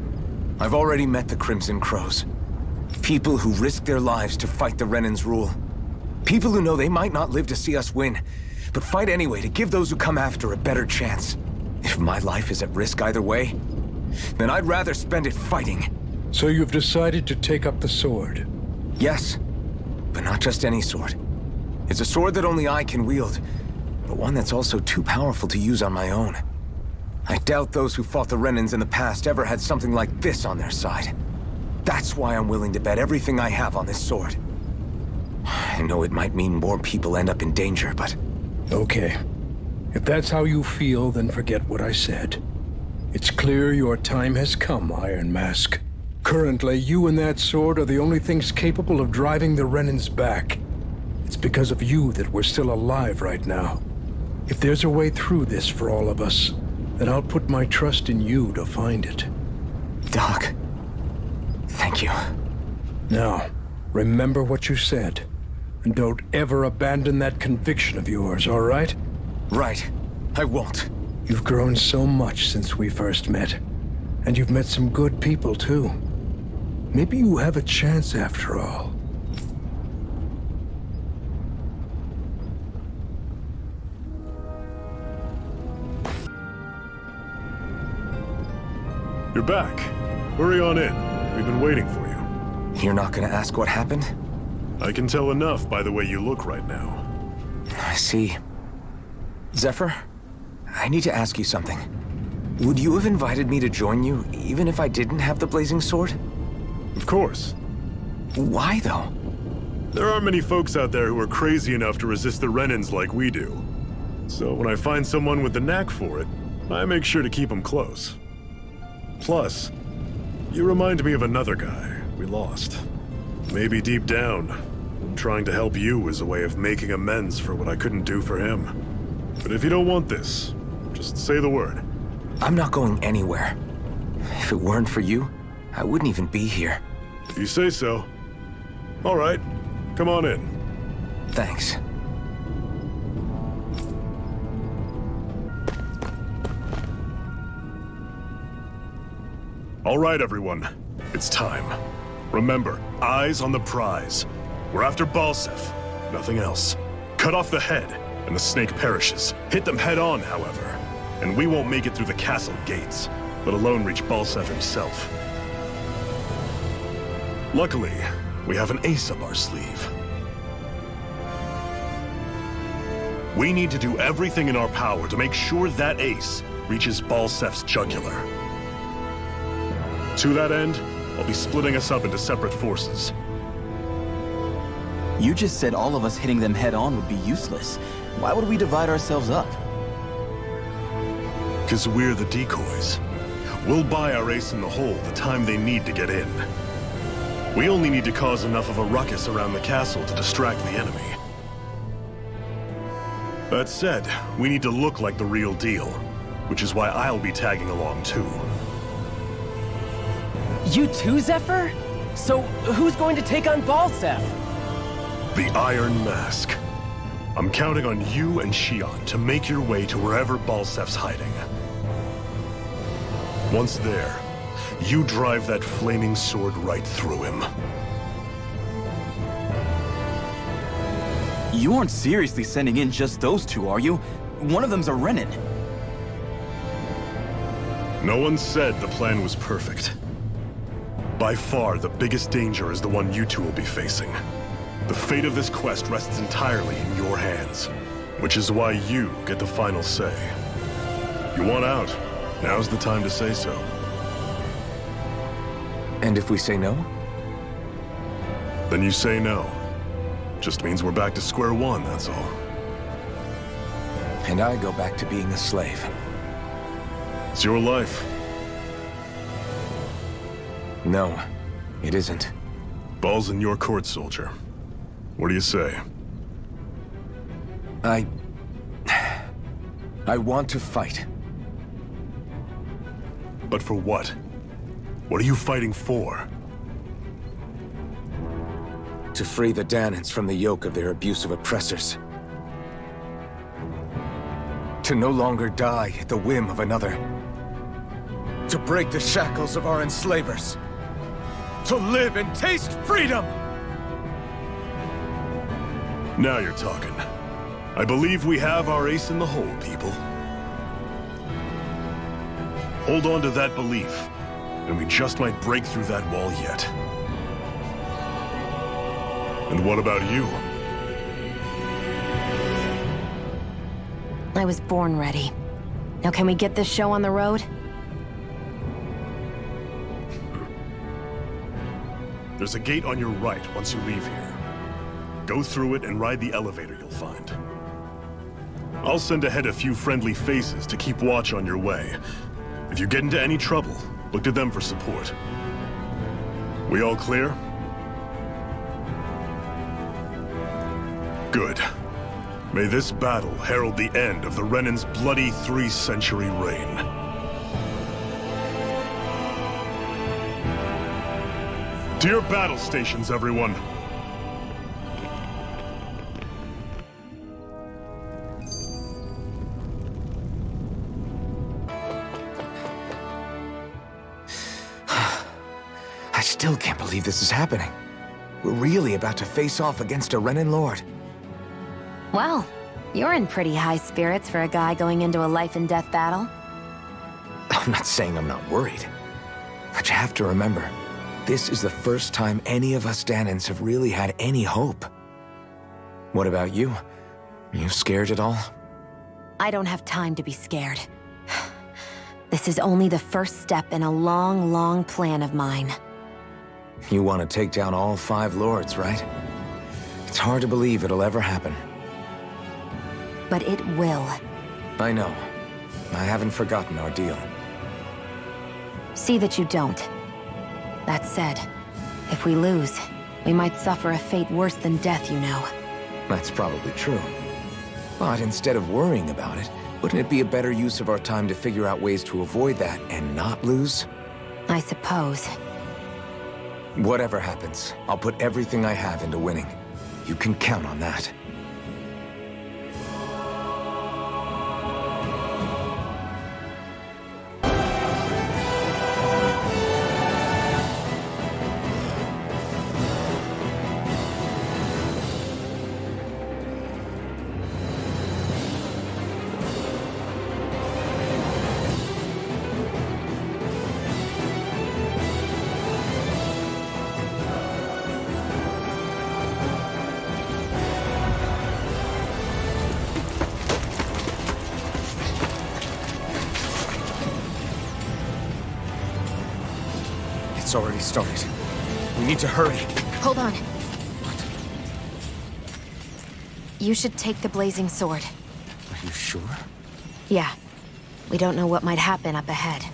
I've already met the Crimson Crows. People who risk their lives to fight the Renan's rule. People who know they might not live to see us win, but fight anyway to give those who come after a better chance. If my life is at risk either way, then I'd rather spend it fighting. So you've decided to take up the sword? Yes, but not just any sword. It's a sword that only I can wield, but one that's also too powerful to use on my own. I doubt those who fought the Renans in the past ever had something like this on their side. That's why I'm willing to bet everything I have on this sword. I know it might mean more people end up in danger, but... Okay. If that's how you feel, then forget what I said. It's clear your time has come, Iron Mask. Currently, you and that sword are the only things capable of driving the Renans back. It's because of you that we're still alive right now. If there's a way through this for all of us, then I'll put my trust in you to find it. Doc, thank you. Now, remember what you said. And don't ever abandon that conviction of yours, all right? Right. I won't. You've grown so much since we first met. And you've met some good people, too. Maybe you have a chance after all. You're back. Hurry on in. We've been waiting for you. You're not gonna ask what happened? I can tell enough by the way you look right now. I see. Zephyr, I need to ask you something. Would you have invited me to join you, even if I didn't have the blazing sword? Of course. Why, though? There aren't many folks out there who are crazy enough to resist the Renans like we do. So when I find someone with the knack for it, I make sure to keep them close. Plus, you remind me of another guy we lost. Maybe deep down, trying to help you is a way of making amends for what I couldn't do for him. But if you don't want this, just say the word. I'm not going anywhere. If it weren't for you, I wouldn't even be here. If you say so. All right, come on in. Thanks. All right, everyone. It's time. Remember, eyes on the prize. We're after Balsef, nothing else. Cut off the head, and the snake perishes. Hit them head on, however, and we won't make it through the castle gates, let alone reach Balsef himself. Luckily, we have an ace up our sleeve. We need to do everything in our power to make sure that ace reaches Balsef's jugular. To that end, I'll be splitting us up into separate forces. You just said all of us hitting them head-on would be useless. Why would we divide ourselves up? Because we're the decoys. We'll buy our ace in the hole the time they need to get in. We only need to cause enough of a ruckus around the castle to distract the enemy. That said, we need to look like the real deal, which is why I'll be tagging along too. You too, Zephyr? So, who's going to take on Balsef? The Iron Mask. I'm counting on you and Shion to make your way to wherever Balsef's hiding. Once there, you drive that flaming sword right through him. You aren't seriously sending in just those two, are you? One of them's a Renin. No one said the plan was perfect. By far, the biggest danger is the one you two will be facing. The fate of this quest rests entirely in your hands, which is why you get the final say. You want out, now's the time to say so. And if we say no? Then you say no. Just means we're back to square one, that's all. And I go back to being a slave. It's your life. No, it isn't. Ball's in your court, soldier. What do you say? I want to fight. But for what? What are you fighting for? To free the Dahnans from the yoke of their abusive oppressors. To no longer die at the whim of another. To break the shackles of our enslavers. To live and taste freedom! Now you're talking. I believe we have our ace in the hole, people. Hold on to that belief, and we just might break through that wall yet. And what about you? I was born ready. Now can we get this show on the road? There's a gate on your right once you leave here. Go through it and ride the elevator you'll find. I'll send ahead a few friendly faces to keep watch on your way. If you get into any trouble, look to them for support. We all clear? Good. May this battle herald the end of the Renan's bloody 3-century reign. To your battle stations, everyone! I still can't believe this is happening. We're really about to face off against a Renin Lord. Well, you're in pretty high spirits for a guy going into a life-and-death battle. I'm not saying I'm not worried. But you have to remember, this is the first time any of us Dahnans have really had any hope. What about you? You scared at all? I don't have time to be scared. This is only the first step in a long, long plan of mine. You want to take down all 5 lords, right? It's hard to believe it'll ever happen. But it will. I know. I haven't forgotten our deal. See that you don't. That said, if we lose, we might suffer a fate worse than death, you know. That's probably true. But instead of worrying about it, wouldn't it be a better use of our time to figure out ways to avoid that and not lose? I suppose. Whatever happens, I'll put everything I have into winning. You can count on that. It's already started. We need to hurry. Hold on. You should take the blazing sword. Are you sure? Yeah. We don't know what might happen up ahead.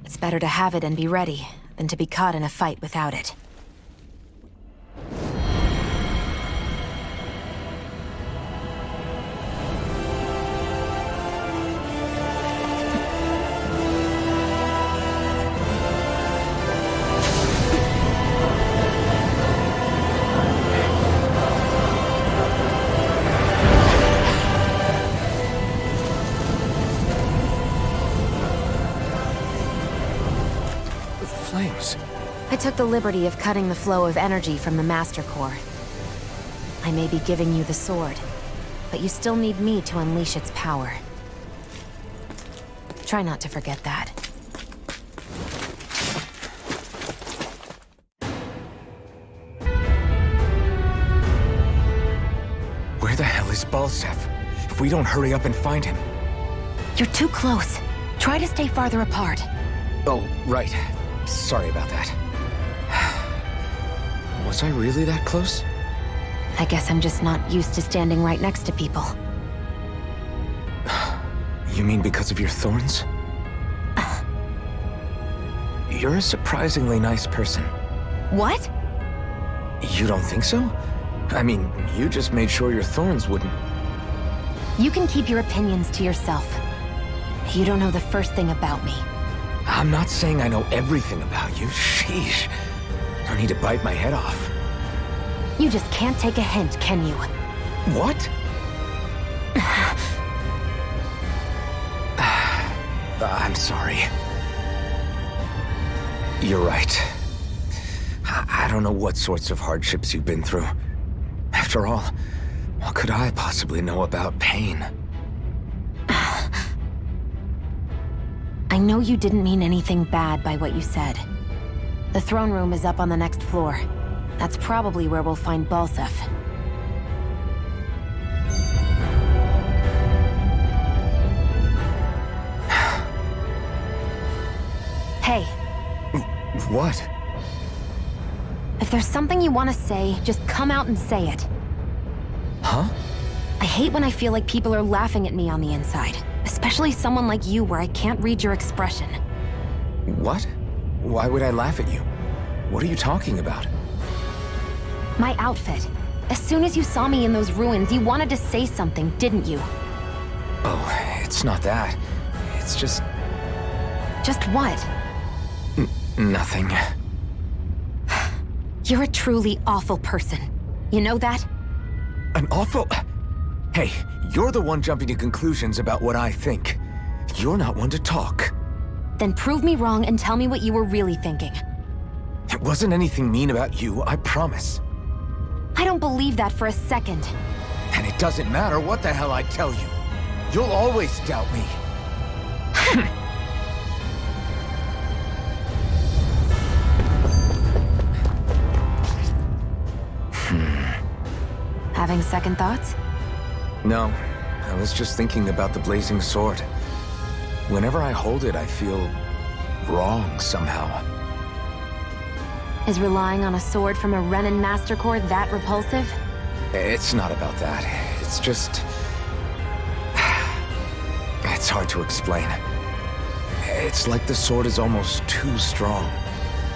It's better to have it and be ready than to be caught in a fight without it. I took the liberty of cutting the flow of energy from the Master Core. I may be giving you the sword, but you still need me to unleash its power. Try not to forget that. Where the hell is Balsef? If we don't hurry up and find him... You're too close. Try to stay farther apart. Oh, right. Sorry about that. Was I really that close? I guess I'm just not used to standing right next to people. You mean because of your thorns? You're a surprisingly nice person. What? You don't think so? I mean, you just made sure your thorns wouldn't... You can keep your opinions to yourself. You don't know the first thing about me. I'm not saying I know everything about you. Sheesh. No need to bite my head off. You just can't take a hint, can you? What? I'm sorry. You're right. I don't know what sorts of hardships you've been through. After all, what could I possibly know about pain? I know you didn't mean anything bad by what you said. The throne room is up on the next floor. That's probably where we'll find Balsef. Hey. What? If there's something you want to say, just come out and say it. Huh? I hate when I feel like people are laughing at me on the inside. Especially someone like you where I can't read your expression. What? Why would I laugh at you? What are you talking about? My outfit. As soon as you saw me in those ruins, you wanted to say something, didn't you? Oh, it's not that. It's just... Just what? Nothing. You're a truly awful person. You know that? An awful... Hey, you're the one jumping to conclusions about what I think. You're not one to talk. Then prove me wrong and tell me what you were really thinking. It wasn't anything mean about you, I promise. I don't believe that for a second. And it doesn't matter what the hell I tell you. You'll always doubt me. Having second thoughts? No, I was just thinking about the blazing sword. Whenever I hold it, I feel wrong somehow. Is relying on a sword from a Renin Master Core that repulsive? It's not about that. It's just... It's hard to explain. It's like the sword is almost too strong.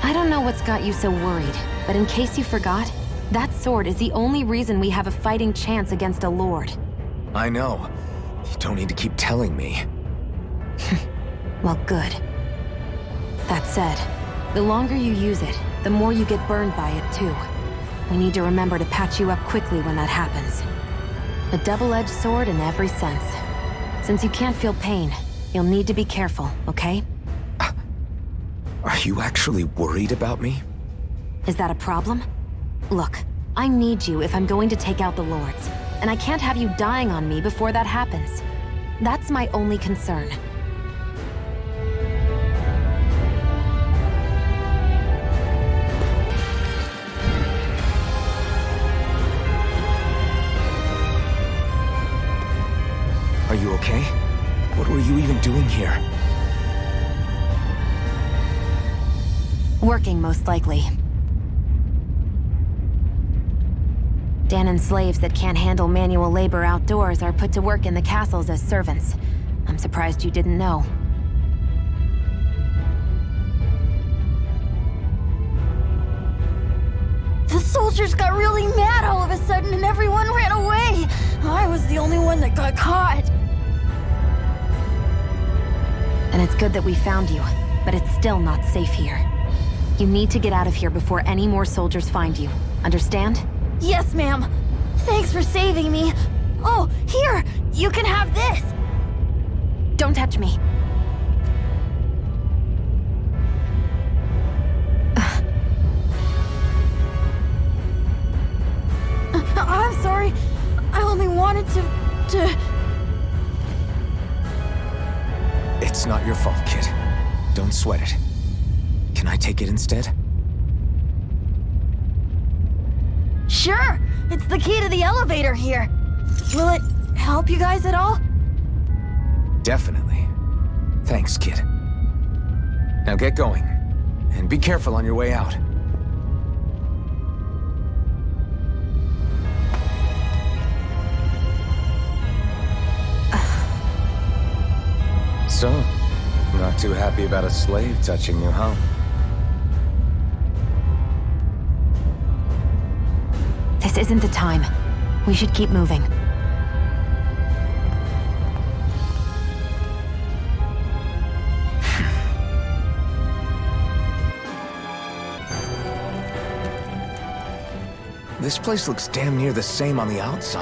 I don't know what's got you so worried, but in case you forgot, that sword is the only reason we have a fighting chance against a Lord. I know. You don't need to keep telling me. Well, good. That said, the longer you use it, the more you get burned by it, too. We need to remember to patch you up quickly when that happens. A double-edged sword in every sense. Since you can't feel pain, you'll need to be careful, okay? Are you actually worried about me? Is that a problem? Look, I need you if I'm going to take out the Lords, and I can't have you dying on me before that happens. That's my only concern. Are you okay? What were you even doing here? Working, most likely. Dahnan's slaves that can't handle manual labor outdoors are put to work in the castles as servants. I'm surprised you didn't know. The soldiers got really mad all of a sudden and everyone ran away. I was the only one that got caught. And it's good that we found you, but it's still not safe here. You need to get out of here before any more soldiers find you. Understand? Yes, ma'am. Thanks for saving me. Oh, here! You can have this! Don't touch me. I'm sorry. I only wanted to... It's not your fault, kid. Don't sweat it. Can I take it instead? Sure! It's the key to the elevator here. Will it help you guys at all? Definitely. Thanks, kid. Now get going. And be careful on your way out. So, not too happy about a slave touching you, huh? This isn't the time. We should keep moving. This place looks damn near the same on the outside.